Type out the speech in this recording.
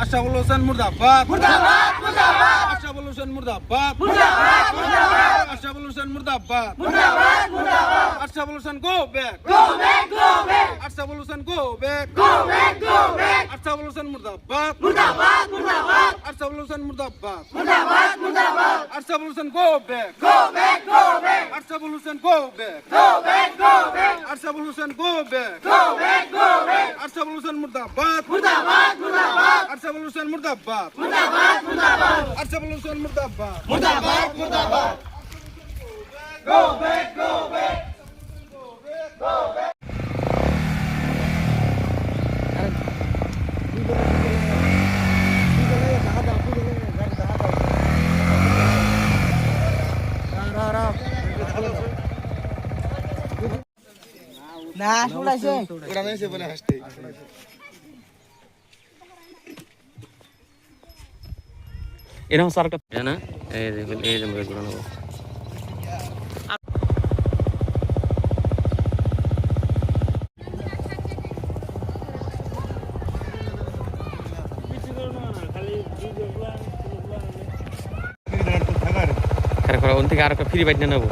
আশরাফুল হোসেন মুর্দাবাদ মুর্দাবাদ মুর্দাবাদ আশরাফুল হোসেন মুর্দাবাদ মুর্দাবাদ মুর্দাবাদ আশরাফুল হোসেন মুর্দাবাদ মুর্দাবাদ মুর্দাবাদ Ashraful Hossain go back go back go back Ashraful Hossain go back go back go back Ashraful Hossain মুর্দাবাদ মুর্দাবাদ মুর্দাবাদ আশরাফুল হোসেন মুর্দাবাদ মুর্দাবাদ মুর্দাবাদ Ashraful Hossain go back go back go back Ashraful Hossain go back go back go back Ashraful Hossain go back go back go back Ashraful Hossain মুর্দাবাদ মুর্দাবাদ মুর্দাবাদ আশরাফুল হোসেন মুর্দাবাদ মুর্দাবাদ মুর্দাবাদ আশরাফুল হোসেন মুর্দাবাদ মুর্দাবাদ মুর্দাবাদ go back go back go back না শুনাইছে ওরা মেসে বলে হাসতে এরকম সরকার না এই দেখুন এই যে মেরে নেবো ওন থেকে আর একটা ফ্রি বাইট নেবো